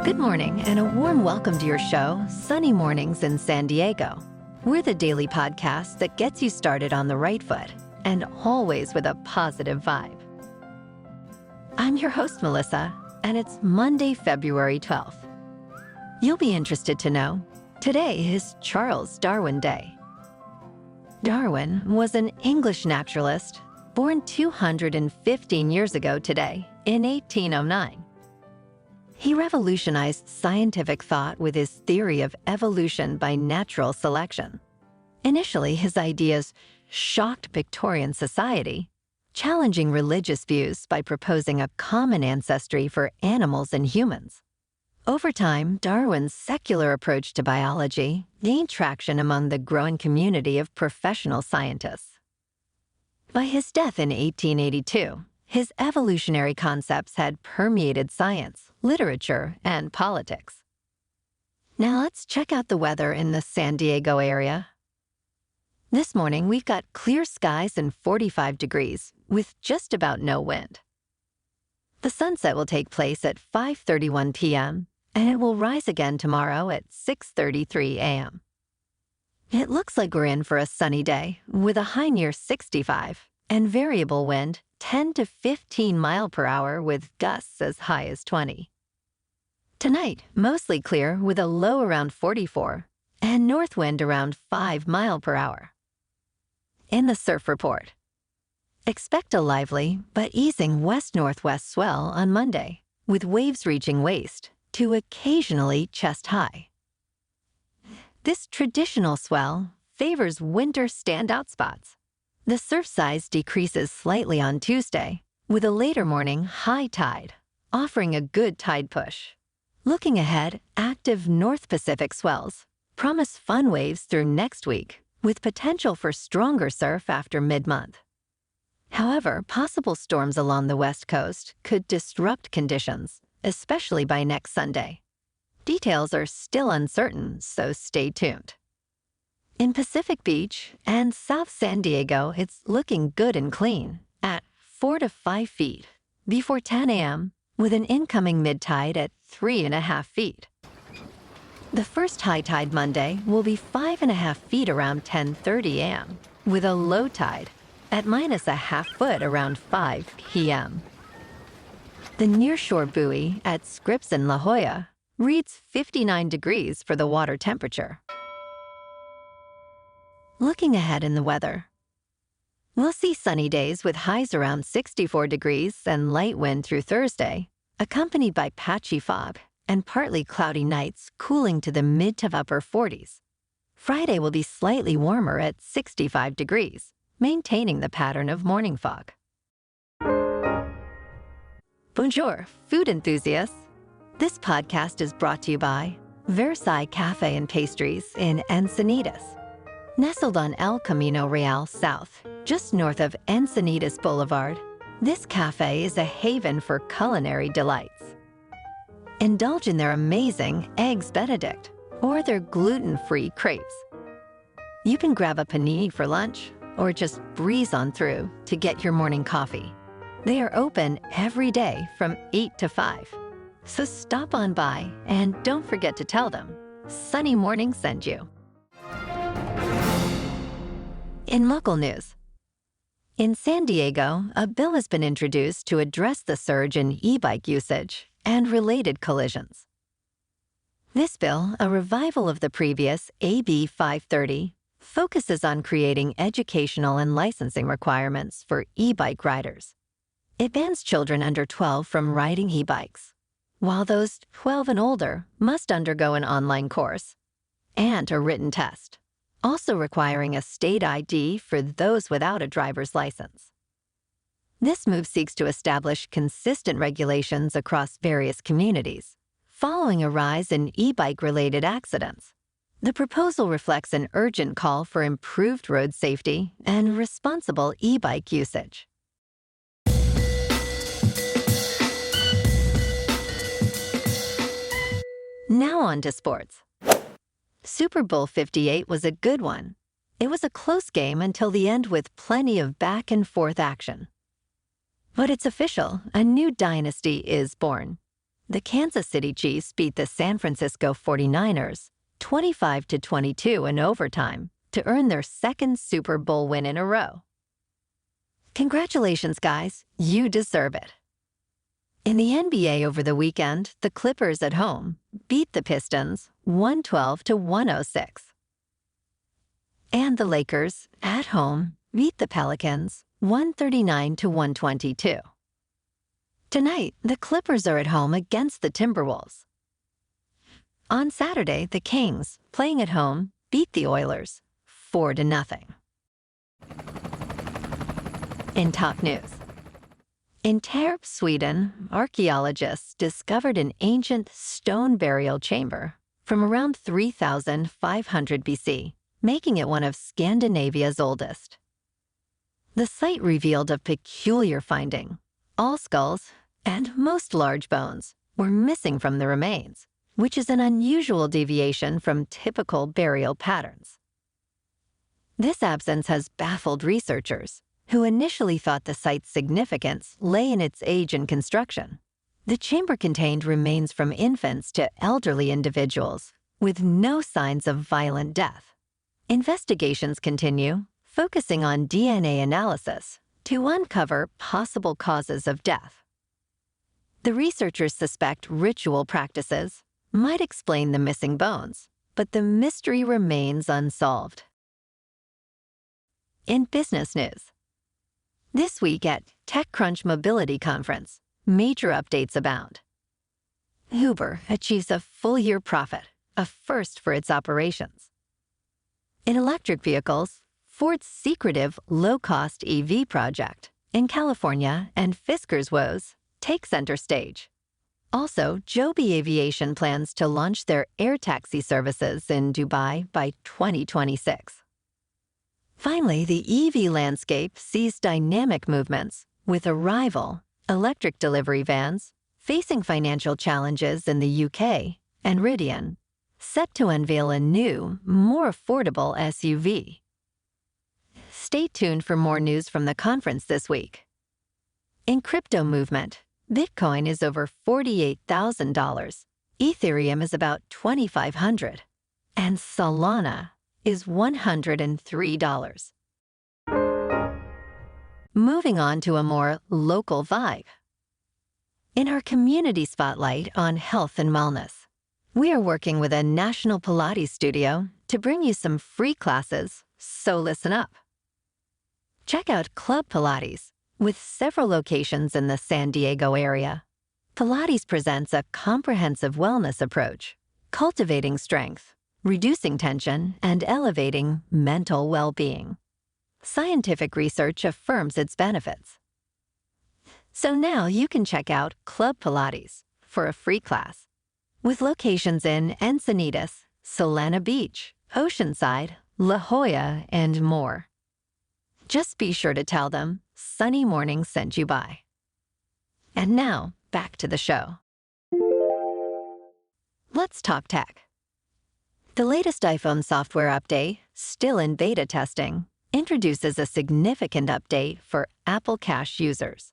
Good morning and a warm welcome to your show, Sunny Mornings in San Diego. We're the daily podcast that gets you started on the right foot and always with a positive vibe. I'm your host, Melissa, and it's Monday, February 12th. You'll be interested to know, today is Charles Darwin Day. Darwin was an English naturalist born 215 years ago today in 1809. He revolutionized scientific thought with his theory of evolution by natural selection. Initially, his ideas shocked Victorian society, challenging religious views by proposing a common ancestry for animals and humans. Over time, Darwin's secular approach to biology gained traction among the growing community of professional scientists. By his death in 1882, his evolutionary concepts had permeated science, literature, and politics. Now let's check out the weather in the San Diego area. This morning, we've got clear skies and 45 degrees with just about no wind. The sunset will take place at 5:31 p.m., and it will rise again tomorrow at 6:33 a.m. It looks like we're in for a sunny day with a high near 65 and variable wind 10 to 15 mile per hour with gusts as high as 20. Tonight, mostly clear with a low around 44 and north wind around 5 mile per hour. In the surf report, expect a lively but easing west-northwest swell on Monday with waves reaching waist to occasionally chest high. This traditional swell favors winter standout spots. The surf size decreases slightly on Tuesday, with a later morning high tide, offering a good tide push. Looking ahead, active North Pacific swells promise fun waves through next week, with potential for stronger surf after mid-month. However, possible storms along the West Coast could disrupt conditions, especially by next Sunday. Details are still uncertain, so stay tuned. In Pacific Beach and South San Diego, it's looking good and clean at 4 to 5 feet before 10 a.m. with an incoming mid-tide at 3.5 feet. The first high tide Monday will be 5.5 feet around 10:30 a.m. with a low tide at -0.5 foot around 5 p.m. The nearshore buoy at Scripps in La Jolla reads 59 degrees for the water temperature. Looking ahead in the weather, we'll see sunny days with highs around 64 degrees and light wind through Thursday, accompanied by patchy fog and partly cloudy nights cooling to the mid to upper 40s. Friday will be slightly warmer at 65 degrees, maintaining the pattern of morning fog. Bonjour, food enthusiasts. This podcast is brought to you by Versailles Cafe and Pastries in Encinitas. Nestled on El Camino Real South, just north of Encinitas Boulevard, this cafe is a haven for culinary delights. Indulge in their amazing Eggs Benedict or their gluten-free crepes. You can grab a panini for lunch or just breeze on through to get your morning coffee. They are open every day from 8 to 5. So stop on by and don't forget to tell them Sunny Morning sent you. In local news, in San Diego, a bill has been introduced to address the surge in e-bike usage and related collisions. This bill, a revival of the previous AB 530, focuses on creating educational and licensing requirements for e-bike riders. It bans children under 12 from riding e-bikes, while those 12 and older must undergo an online course and a written test, also requiring a state ID for those without a driver's license. This move seeks to establish consistent regulations across various communities, following a rise in e-bike-related accidents. The proposal reflects an urgent call for improved road safety and responsible e-bike usage. Now on to sports. Super Bowl 58 was a good one. It was a close game until the end with plenty of back-and-forth action. But it's official, a new dynasty is born. the Kansas City Chiefs beat the San Francisco 49ers 25-22 in overtime to earn their second Super Bowl win in a row. Congratulations, guys. You deserve it. In the NBA over the weekend, the Clippers at home beat the Pistons 112-106. And the Lakers at home beat the Pelicans 139-122. Tonight, the Clippers are at home against the Timberwolves. On Saturday, the Kings, playing at home, beat the Oilers 4-0. In top news, in Tärp, Sweden, archaeologists discovered an ancient stone burial chamber from around 3,500 BC, making it one of Scandinavia's oldest. The site revealed a peculiar finding. All skulls, and most large bones, were missing from the remains, which is an unusual deviation from typical burial patterns. This absence has baffled researchers, who initially thought the site's significance lay in its age and construction. The chamber contained remains from infants to elderly individuals, with no signs of violent death. Investigations continue, focusing on DNA analysis to uncover possible causes of death. The researchers suspect ritual practices might explain the missing bones, but the mystery remains unsolved. In business news, this week at TechCrunch Mobility Conference, major updates abound. Uber achieves a full-year profit, a first for its operations. In electric vehicles, Ford's secretive low-cost EV project in California and Fisker's woes take center stage. Also, Joby Aviation plans to launch their air taxi services in Dubai by 2026. Finally, the EV landscape sees dynamic movements, with Arrival, electric delivery vans, facing financial challenges in the UK, and Rivian, set to unveil a new, more affordable SUV. Stay tuned for more news from the conference this week. In crypto movement, Bitcoin is over $48,000, Ethereum is about $2,500, and Solana is $103. Moving on to a more local vibe. In our community spotlight on health and wellness, we are working with a national Pilates studio to bring you some free classes, so listen up. Check out Club Pilates, with several locations in the San Diego area. Pilates presents a comprehensive wellness approach, cultivating strength, reducing tension, and elevating mental well-being. Scientific research affirms its benefits. So now you can check out Club Pilates for a free class, with locations in Encinitas, Solana Beach, Oceanside, La Jolla, and more. Just be sure to tell them Sunny Morning sent you by. And now, back to the show. Let's talk tech. The latest iPhone software update, still in beta testing, introduces a significant update for Apple Cash users.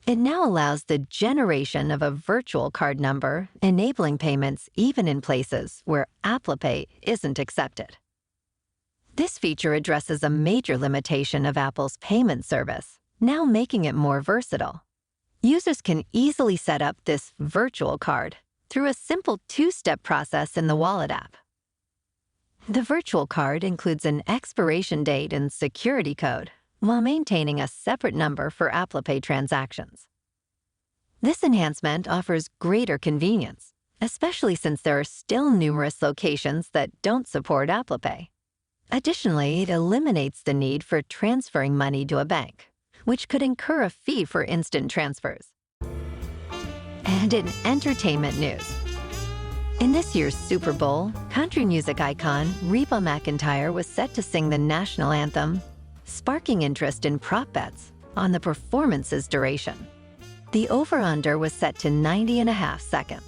It now allows the generation of a virtual card number, enabling payments even in places where Apple Pay isn't accepted. This feature addresses a major limitation of Apple's payment service, now making it more versatile. Users can easily set up this virtual card through a simple two-step process in the Wallet app. The virtual card includes an expiration date and security code, while maintaining a separate number for Apple Pay transactions. This enhancement offers greater convenience, especially since there are still numerous locations that don't support Apple Pay. Additionally, it eliminates the need for transferring money to a bank, which could incur a fee for instant transfers. And in entertainment news, in this year's Super Bowl, country music icon Reba McEntire was set to sing the national anthem, sparking interest in prop bets on the performance's duration. The over-under was set to 90.5 seconds.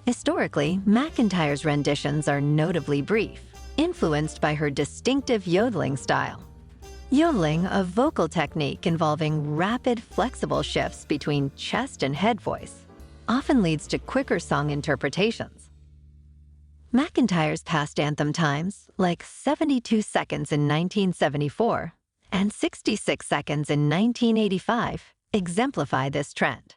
Historically, McEntire's renditions are notably brief, influenced by her distinctive yodeling style. Yodeling, a vocal technique involving rapid, flexible shifts between chest and head voice, often leads to quicker song interpretations. McEntire's past anthem times, like 72 seconds in 1974 and 66 seconds in 1985, exemplify this trend.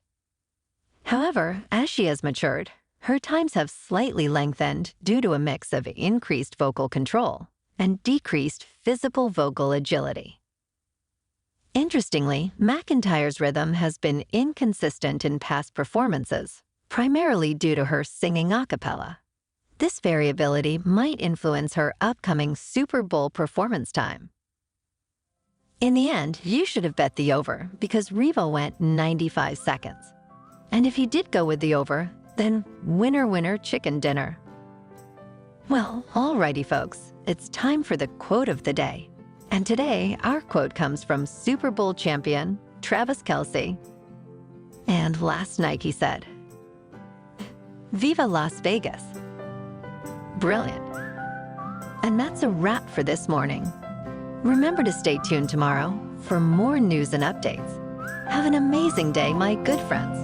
However, as she has matured, her times have slightly lengthened due to a mix of increased vocal control and decreased physical vocal agility. Interestingly, McEntire's rhythm has been inconsistent in past performances, primarily due to her singing a cappella. This variability might influence her upcoming Super Bowl performance time. In the end, you should have bet the over because Reba went 95 seconds. And if you did go with the over, then winner, winner, chicken dinner. Well, alrighty folks, it's time for the quote of the day. And today, our quote comes from Super Bowl champion Travis Kelce. And last night he said, "Viva Las Vegas." Brilliant. And that's a wrap for this morning. Remember to stay tuned tomorrow for more news and updates. Have an amazing day, my good friends.